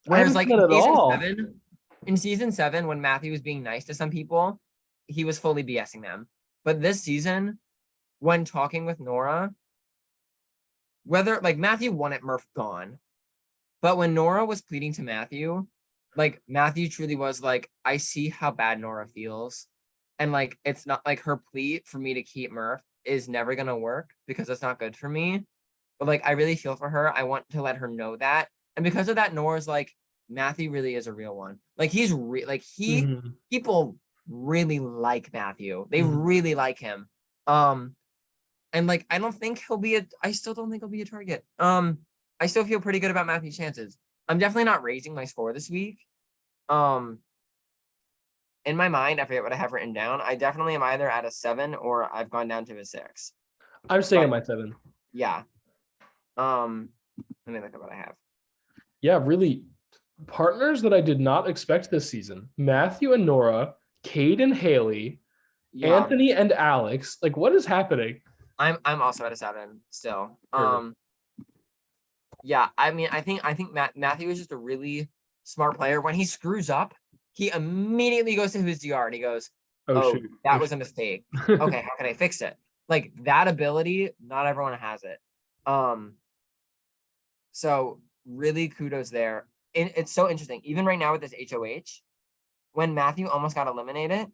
Speaker 2: Whereas like
Speaker 1: I haven't at all.
Speaker 2: in season 7, when Matthew was being nice to some people, he was fully BSing them. But this season, when talking with Nora, whether like Matthew wanted Murph gone, but when Nora was pleading to Matthew, like Matthew truly was like, I see how bad Nora feels. And like, it's not like her plea for me to keep Murph is never going to work because it's not good for me. But like, I really feel for her. I want to let her know that. And because of that, Nora's like, Matthew really is a real one. Like he's people really like Matthew. They really like him. And like, I still don't think he'll be a target. I still feel pretty good about Matthew's chances. I'm definitely not raising my score this week. In my mind, I forget what I have written down. I definitely am either at a 7 or I've gone down to a 6.
Speaker 1: I'm staying at my 7.
Speaker 2: Yeah. Let me look at what I have.
Speaker 1: Yeah, really partners that I did not expect this season. Matthew and Nora, Cade and Haley, Anthony and Alex. Like, what is happening?
Speaker 2: I'm also at a 7 still. Yeah, I mean, I think Matthew is just a really smart player. When he screws up, he immediately goes to his DR and he goes, "Oh, that was a mistake. Okay, how can I fix it?" Like that ability, not everyone has it. So really kudos there. And it's so interesting. Even right now with this HOH, when Matthew almost got eliminated,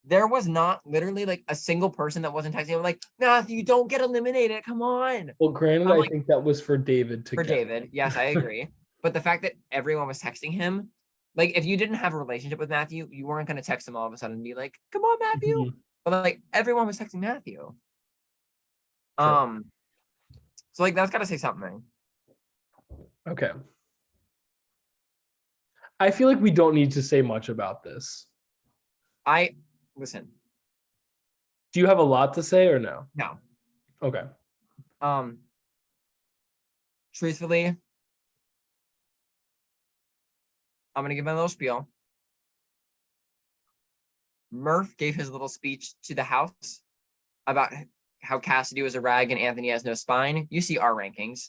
Speaker 2: there was not literally like a single person that wasn't texting him like, Matthew, don't get eliminated. Come on.
Speaker 1: Well, granted, I think that was for David to
Speaker 2: for
Speaker 1: get.
Speaker 2: David. Yes, I agree. But the fact that everyone was texting him, like if you didn't have a relationship with Matthew, you weren't going to text him all of a sudden and be like, come on, Matthew. But like everyone was texting Matthew. So like that's got to say something.
Speaker 1: Okay. I feel like we don't need to say much about this.
Speaker 2: Listen.
Speaker 1: Do you have a lot to say or no?
Speaker 2: No.
Speaker 1: Okay.
Speaker 2: Truthfully, I'm going to give my little spiel. Murph gave his little speech to the house about how Cassidy was a rag and Anthony has no spine. You see our rankings.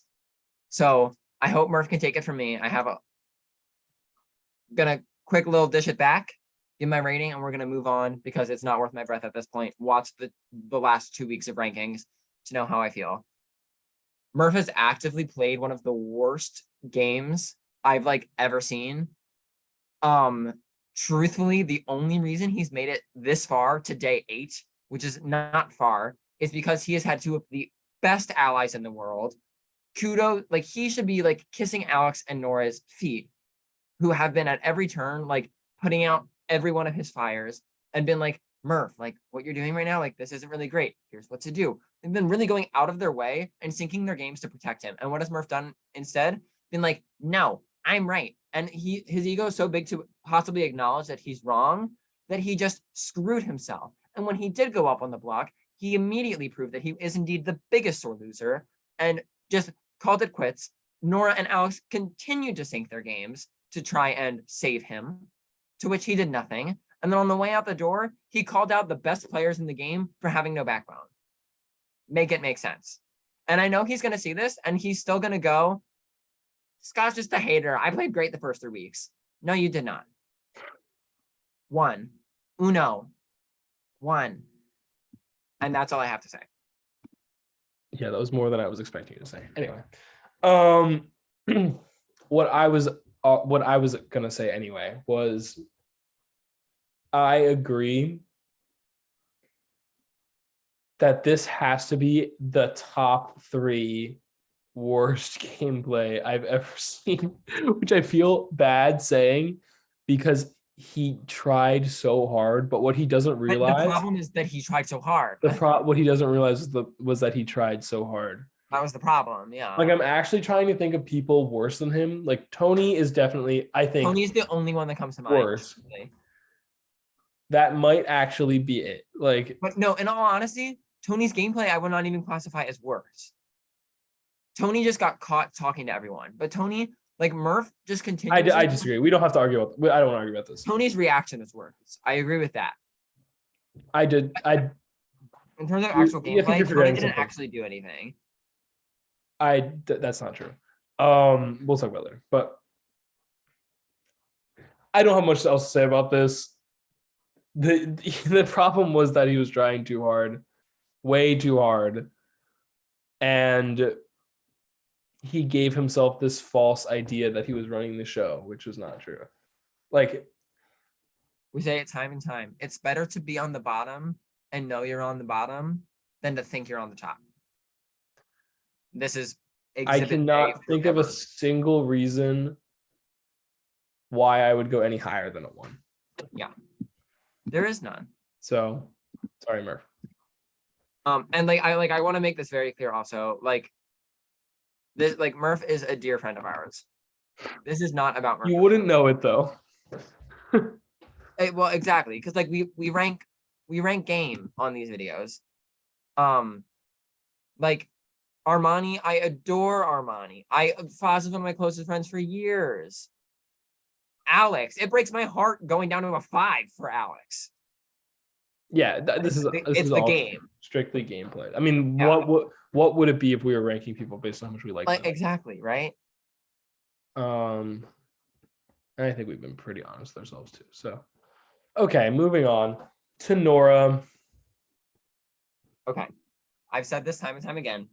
Speaker 2: So I hope Murph can take it from me. I have gonna quick little dish it back, give my rating, and we're gonna move on because it's not worth my breath at this point. Watch the last 2 weeks of rankings to know how I feel. Murph has actively played one of the worst games I've like ever seen. Truthfully, the only reason he's made it this far to day 8, which is not far, is because he has had two of the best allies in the world. Kudos, like he should be like kissing Alex and Nora's feet, who have been at every turn, like putting out every one of his fires and been like, Murph, like what you're doing right now, like this isn't really great. Here's what to do. They've been really going out of their way and sinking their games to protect him. And what has Murph done instead? Been like, no, I'm right. And his ego is so big to possibly acknowledge that he's wrong that he just screwed himself. And when he did go up on the block, he immediately proved that he is indeed the biggest sore loser and just called it quits. Nora and Alex continued to sink their games to try and save him, to which he did nothing. And then on the way out the door, he called out the best players in the game for having no backbone. Make it make sense. And I know he's going to see this and he's still going to go, Scott's just a hater. I played great the first 3 weeks. No, you did not. One. Uno. One. And that's all I have to say.
Speaker 1: Yeah, that was more than I was expecting you to say. Anyway, what I was gonna say anyway was, I agree that this has to be the top 3 worst gameplay I've ever seen, which I feel bad saying because he tried so hard, but what he doesn't
Speaker 2: But the
Speaker 1: realize,
Speaker 2: problem is that he tried so hard.
Speaker 1: what he doesn't realize was that he tried so hard.
Speaker 2: That was the problem. Yeah.
Speaker 1: Like, I'm actually trying to think of people worse than him. Like, Tony is definitely, I think,
Speaker 2: Tony's the only one that comes to mind.
Speaker 1: worse. That might actually be it. Like,
Speaker 2: but no, in all honesty, Tony's gameplay I would not even classify as worse. Tony just got caught talking to everyone, but Tony, like Murph, just continues.
Speaker 1: I disagree. We don't have to argue about. I don't want to argue about this.
Speaker 2: Tony's reaction is worse. I agree with that.
Speaker 1: In
Speaker 2: terms of actual gameplay, Tony didn't actually do anything.
Speaker 1: That's not true. We'll talk about it later. But I don't have much else to say about this. The problem was that he was trying too hard, way too hard, and he gave himself this false idea that he was running the show, which was not true. Like,
Speaker 2: we say it time and time. It's better to be on the bottom and know you're on the bottom than to think you're on the top. This is
Speaker 1: I cannot think of a single reason why I would go any higher than a 1.
Speaker 2: Yeah. There is none.
Speaker 1: So, sorry, Murph.
Speaker 2: And I want to make this very clear also. Like, this, like, Murph is a dear friend of ours. This is not about Murph.
Speaker 1: You wouldn't know it though.
Speaker 2: Well, exactly, because like we rank game on these videos. Like Armani, I adore Armani. Foz is one of my closest friends for years. Alex, it breaks my heart going down to a 5 for Alex.
Speaker 1: Yeah, this is
Speaker 2: the game.
Speaker 1: Strictly gameplay. I mean, yeah. What would it be if we were ranking people based on how much we like them?
Speaker 2: Exactly, right?
Speaker 1: And I think we've been pretty honest with ourselves too. So, okay, moving on to Nora.
Speaker 2: Okay, I've said this time and time again.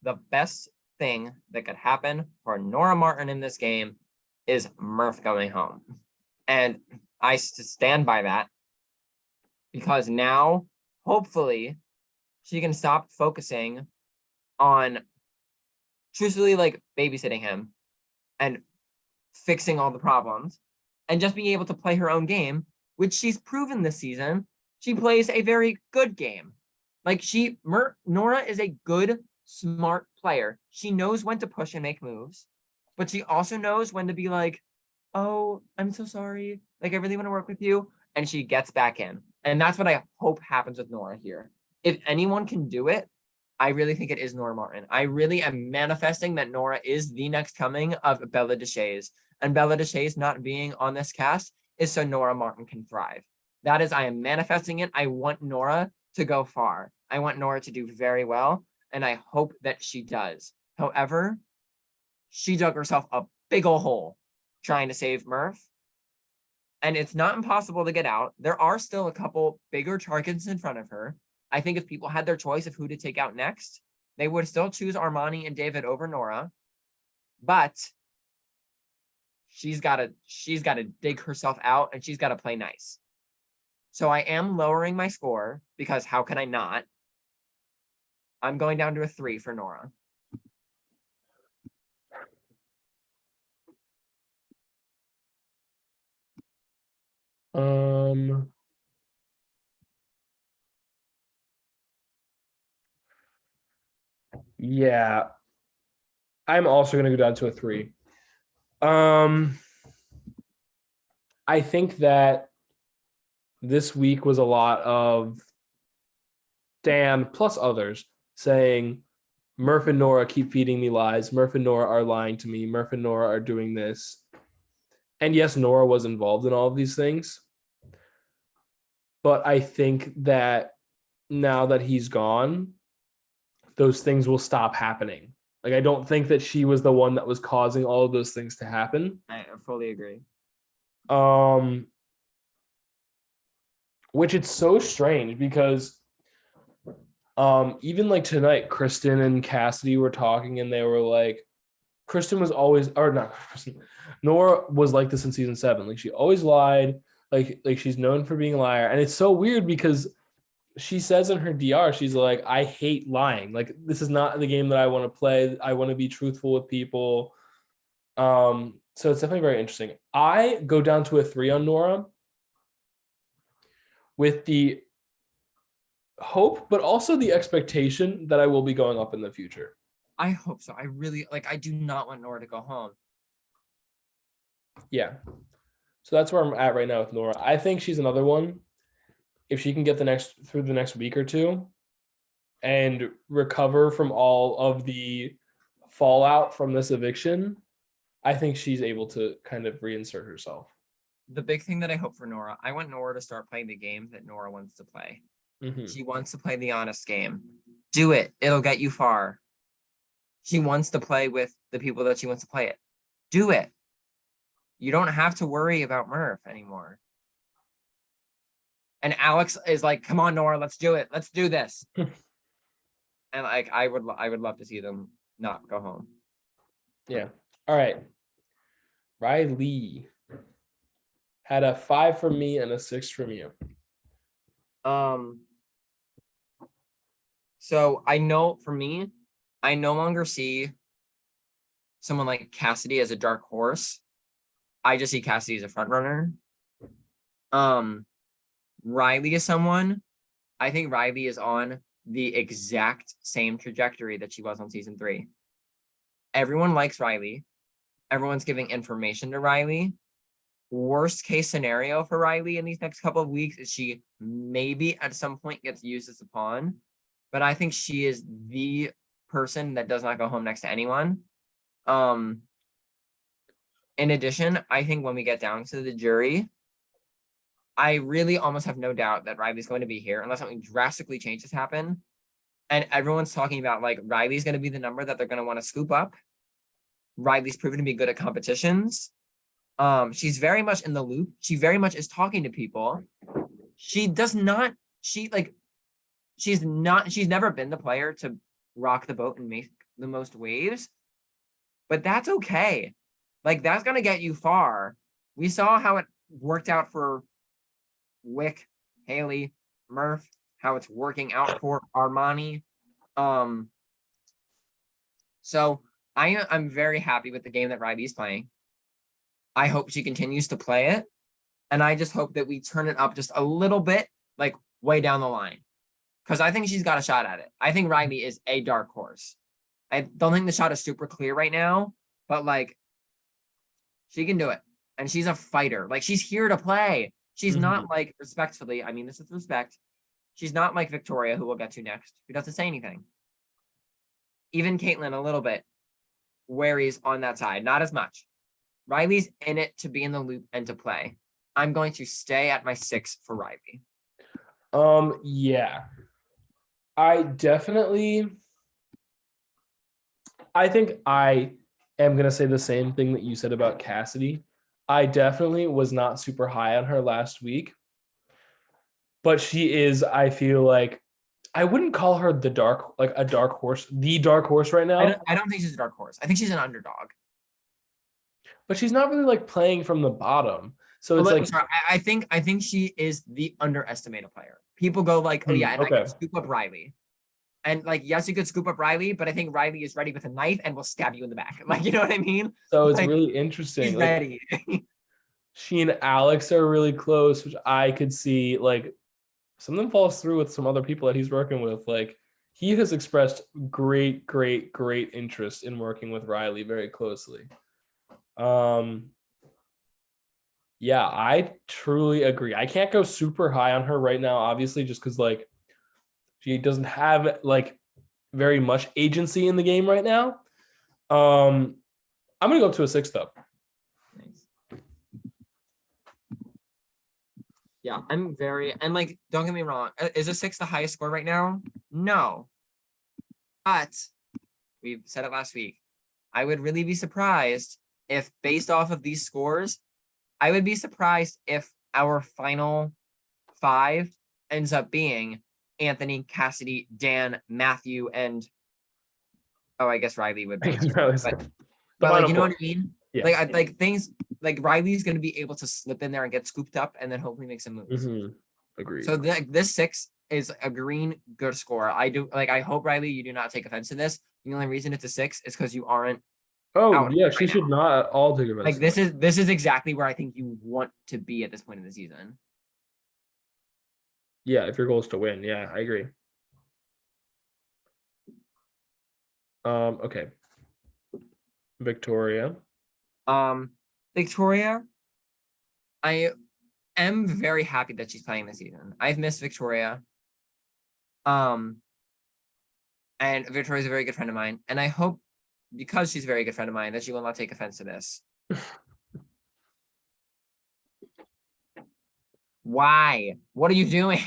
Speaker 2: The best thing that could happen for Nora Martin in this game is Murph going home. And I stand by that because now, hopefully, she can stop focusing on truthfully like babysitting him and fixing all the problems and just being able to play her own game, which she's proven this season. She plays a very good game. Like Nora is a good, smart player. She knows when to push and make moves, but she also knows when to be like, oh, I'm so sorry. Like, I really want to work with you. And she gets back in. And that's what I hope happens with Nora here. If anyone can do it, I really think it is Nora Martin. I really am manifesting that Nora is the next coming of Bella DeShays. And Bella DeShays not being on this cast is so Nora Martin can thrive. That is, I am manifesting it. I want Nora to go far. I want Nora to do very well. And I hope that she does. However, she dug herself a big ol' hole trying to save Murph. And it's not impossible to get out. There are still a couple bigger targets in front of her. I think if people had their choice of who to take out next, they would still choose Armani and David over Nora. But she's got to dig herself out and she's got to play nice. So I am lowering my score because how can I not? I'm going down to a 3 for Nora.
Speaker 1: Yeah, I'm also gonna go down to a 3. Um, I think that this week was a lot of Dan plus others saying Murph and Nora keep feeding me lies. Murph and Nora are lying to me. Murph and Nora are doing this. And yes, Nora was involved in all of these things. But I think that now that he's gone, those things will stop happening. Like, I don't think that she was the one that was causing all of those things to happen.
Speaker 2: I fully agree.
Speaker 1: Which it's so strange because even like tonight, Kristen and Cassidy were talking and they were like, Kristen was always, or not Kristen, Nora was like this in season 7. Like, she always lied. Like she's known for being a liar. And it's so weird because she says in her DR, she's like, I hate lying. Like, this is not the game that I want to play. I want to be truthful with people. So it's definitely very interesting. I go down to a 3 on Nora with the hope, but also the expectation that I will be going up in the future.
Speaker 2: I hope so. I really I do not want Nora to go home.
Speaker 1: Yeah. So that's where I'm at right now with Nora. I think she's another one. If she can get through the next week or two and recover from all of the fallout from this eviction, I think she's able to kind of reinsert herself.
Speaker 2: The big thing that I hope for Nora, I want Nora to start playing the game that Nora wants to play.
Speaker 1: Mm-hmm.
Speaker 2: She wants to play the honest game. Do it. It'll get you far. She wants to play with the people that she wants to play it. Do it. You don't have to worry about Murph anymore. And Alex is like, come on, Nora, let's do it. Let's do this. And like, I would love to see them not go home.
Speaker 1: Yeah. All right. Riley had a 5 from me and a 6 from you.
Speaker 2: So I know for me, I no longer see someone like Cassidy as a dark horse. I just see Cassidy as a front runner. Riley is someone. I think Riley is on the exact same trajectory that she was on season 3. Everyone likes Riley. Everyone's giving information to Riley. Worst case scenario for Riley in these next couple of weeks is she maybe at some point gets used as a pawn. But I think she is the person that does not go home next to anyone. In addition, I think when we get down to the jury, I really almost have no doubt that Riley's going to be here unless something drastically changes happen. And everyone's talking about like Riley's going to be the number that they're going to want to scoop up. Riley's proven to be good at competitions. She's very much in the loop. She very much is talking to people. She's never been the player to rock the boat and make the most waves, but that's okay. Like, that's going to get you far. We saw how it worked out for Wick, Haley, Murph, how it's working out for Armani. So I'm very happy with the game that Riley's playing. I hope she continues to play it. And I just hope that we turn it up just a little bit, like way down the line. Because I think she's got a shot at it. I think Riley is a dark horse. I don't think the shot is super clear right now, but like, she can do it. And she's a fighter. Like, she's here to play. She's not like, respectfully, I mean, this is respect. She's not like Victoria, who we'll get to next, who doesn't say anything. Even Caitlyn, a little bit worries on that side, not as much. Riley's in it to be in the loop and to play. I'm going to stay at my 6 for Riley.
Speaker 1: Yeah. I think I am going to say the same thing that you said about Cassidy. I definitely was not super high on her last week, but she is, I feel like, I wouldn't call her the dark horse right now.
Speaker 2: I don't think she's a dark horse. I think she's an underdog.
Speaker 1: But she's not really like playing from the bottom. So it's like,
Speaker 2: sorry, I think she is the underestimated player. People go like, oh yeah, and I can scoop up Riley. And like, yes, you could scoop up Riley, but I think Riley is ready with a knife and will stab you in the back. Like, you know what I mean?
Speaker 1: So it's
Speaker 2: Like,
Speaker 1: really
Speaker 2: he's
Speaker 1: interesting. Like
Speaker 2: ready.
Speaker 1: she and Alex are really close, which I could see like something falls through with some other people that he's working with. Like he has expressed great, great, great interest in working with Riley very closely. Yeah, I truly agree. I can't go super high on her right now, obviously, just because like she doesn't have like very much agency in the game right now. I'm gonna go up to a 6 though.
Speaker 2: Nice. Yeah, I'm very, and like, don't get me wrong. Is a 6 the highest score right now? No. But we said it last week. I would really be surprised if, based off of these scores, I would be surprised if our final 5 ends up being Anthony, Cassidy, Dan, Matthew, and I guess Riley would
Speaker 1: I
Speaker 2: make
Speaker 1: guess
Speaker 2: it.
Speaker 1: Riley's
Speaker 2: But,
Speaker 1: the
Speaker 2: but like,
Speaker 1: final
Speaker 2: you know
Speaker 1: four.
Speaker 2: what I mean?
Speaker 1: Yeah.
Speaker 2: Like, like things like Riley's going to be able to slip in there and get scooped up and then hopefully make some moves.
Speaker 1: Agreed.
Speaker 2: So this 6 is a green good score. I do like. I hope Riley, you do not take offense to this. The only reason it's a 6 is because you aren't
Speaker 1: Oh
Speaker 2: out
Speaker 1: yeah, she
Speaker 2: right
Speaker 1: should
Speaker 2: now.
Speaker 1: not at all take
Speaker 2: Like
Speaker 1: offense.
Speaker 2: this is exactly where I think you want to be at this point in the season.
Speaker 1: Yeah, if your goal is to win, yeah, I agree. Okay. Victoria.
Speaker 2: Victoria, I am very happy that she's playing this season. I've missed Victoria. And Victoria is a very good friend of mine, and I hope because she's a very good friend of mine that she will not take offense to this. Why? What are you doing?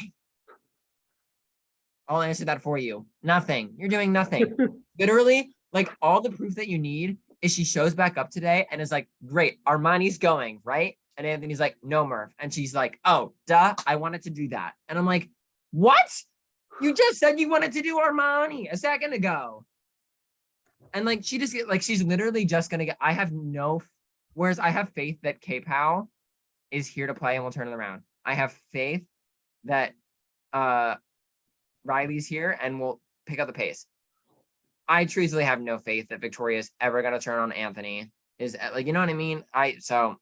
Speaker 2: I'll answer that for you. Nothing. You're doing nothing. Literally, like all the proof that you need is she shows back up today and is like, great, Armani's going, right? And Anthony's like, no, Murph. And she's like, oh, duh, I wanted to do that. And I'm like, what? You just said you wanted to do Armani a second ago. And like, she just get like, she's literally just gonna get, I have no, whereas I have faith that K-Pow is here to play and will turn it around. I have faith that Riley's here and will pick up the pace. I truthfully have no faith that Victoria is ever going to turn on Anthony. Is like, you know what I mean? So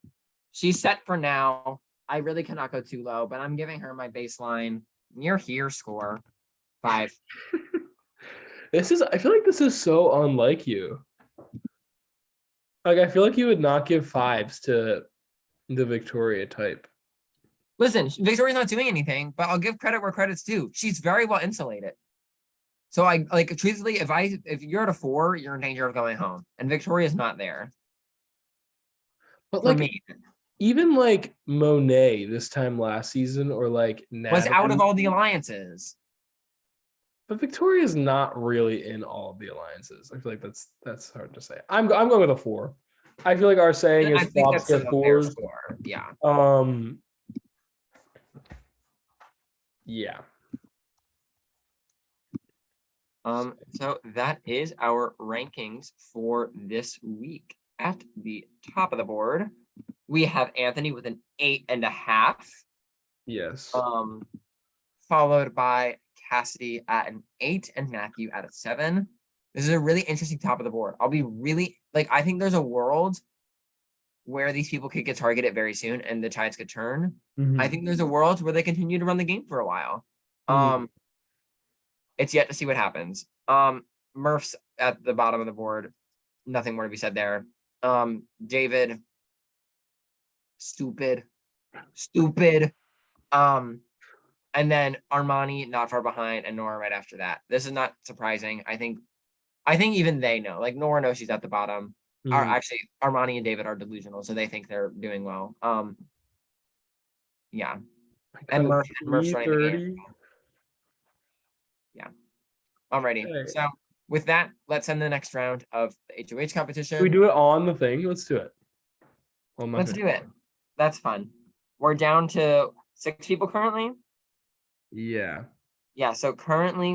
Speaker 2: she's set for now. I really cannot go too low, but I'm giving her my baseline near here score 5.
Speaker 1: I feel like this is so unlike you. Like, I feel like you would not give 5s to the Victoria type.
Speaker 2: Listen, Victoria's not doing anything, but I'll give credit where credit's due. She's very well insulated. So I like truthfully, if you're at a 4, you're in danger of going home, and Victoria's not there.
Speaker 1: But
Speaker 2: For
Speaker 1: like
Speaker 2: me,
Speaker 1: even like Monet this time last season, or like
Speaker 2: was out of
Speaker 1: Natalie,
Speaker 2: all the alliances.
Speaker 1: but Victoria's not really in all of the alliances. I feel like that's hard to say. I'm going with a 4. I feel like our saying
Speaker 2: I
Speaker 1: is
Speaker 2: think
Speaker 1: flops
Speaker 2: that's
Speaker 1: get
Speaker 2: a fair
Speaker 1: 4s.
Speaker 2: score. Yeah.
Speaker 1: Yeah.
Speaker 2: So that is our rankings for this week. At the top of the board, we have Anthony with an 8.5.
Speaker 1: Yes.
Speaker 2: Followed by Cassidy at an 8 and Matthew at a 7. This is a really interesting top of the board. I'll be really like, I think there's a world where these people could get targeted very soon and the tides could turn. I think there's a world where they continue to run the game for a while. It's yet to see what happens. Murph's at the bottom of the board. Nothing more to be said there. David, stupid. And then Armani not far behind, and Nora right after that. This is not surprising. I think even they know. Like Nora knows she's at the bottom. Actually, Armani and David are delusional, so they think they're doing well. Yeah. And Murph's running the game. Yeah. Alrighty.
Speaker 1: Okay.
Speaker 2: So with that, let's end the next round of the HOH competition.
Speaker 1: Can we do it on the thing? Let's do it.
Speaker 2: Let's do it. That's fun. We're down to 6 people currently.
Speaker 1: Yeah.
Speaker 2: Yeah. So currently